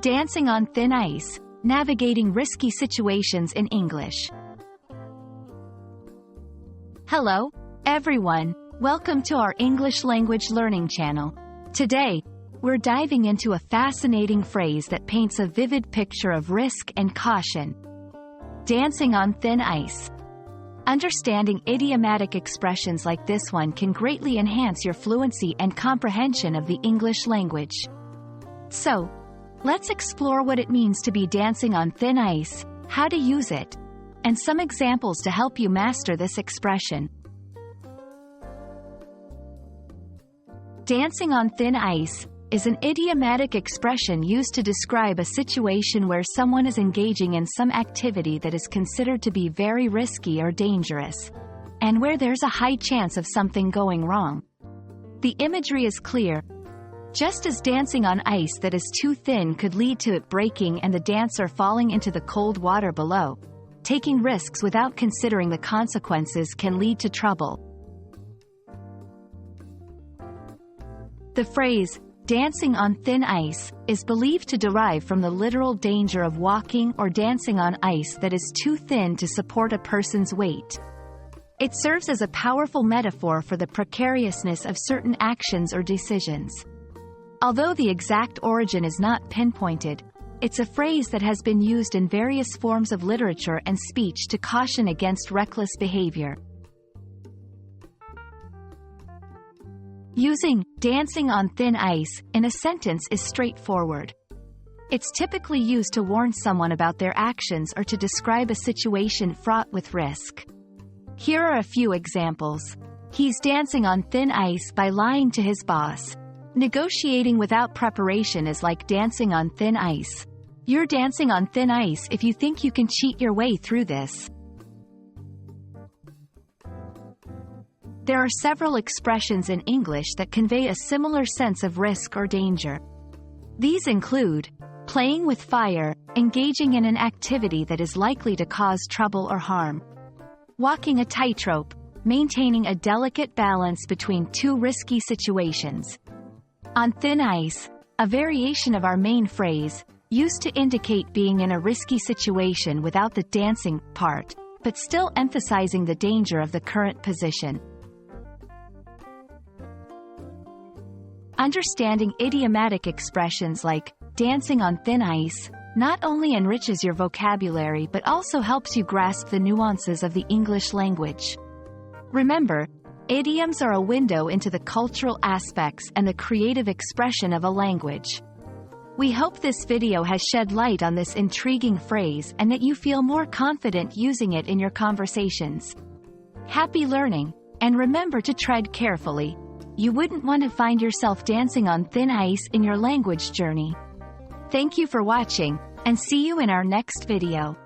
Dancing on thin ice, navigating risky situations in English. Hello, everyone. Welcome to our English language learning channel. Today, we're diving into a fascinating phrase that paints a vivid picture of risk and caution. Dancing on thin ice. Understanding idiomatic expressions like this one can greatly enhance your fluency and comprehension of the English language. So, let's explore what it means to be dancing on thin ice, how to use it, and some examples to help you master this expression. Dancing on thin ice is an idiomatic expression used to describe a situation where someone is engaging in some activity that is considered to be very risky or dangerous, and where there's a high chance of something going wrong. The imagery is clear. Just as dancing on ice that is too thin could lead to it breaking and the dancer falling into the cold water below, taking risks without considering the consequences can lead to trouble. The phrase, dancing on thin ice, is believed to derive from the literal danger of walking or dancing on ice that is too thin to support a person's weight. It serves as a powerful metaphor for the precariousness of certain actions or decisions. Although the exact origin is not pinpointed, it's a phrase that has been used in various forms of literature and speech to caution against reckless behavior. Using dancing on thin ice in a sentence is straightforward. It's typically used to warn someone about their actions or to describe a situation fraught with risk. Here are a few examples. He's dancing on thin ice by lying to his boss. Negotiating without preparation is like dancing on thin ice. You're dancing on thin ice if you think you can cheat your way through this. There are several expressions in English that convey a similar sense of risk or danger. These include playing with fire, engaging in an activity that is likely to cause trouble or harm. Walking a tightrope, maintaining a delicate balance between two risky situations. On thin ice, a variation of our main phrase, used to indicate being in a risky situation without the dancing part, but still emphasizing the danger of the current position. Understanding idiomatic expressions like dancing on thin ice not only enriches your vocabulary but also helps you grasp the nuances of the English language. Remember, idioms are a window into the cultural aspects and the creative expression of a language. We hope this video has shed light on this intriguing phrase and that you feel more confident using it in your conversations. Happy learning, and remember to tread carefully. You wouldn't want to find yourself dancing on thin ice in your language journey. Thank you for watching, and see you in our next video.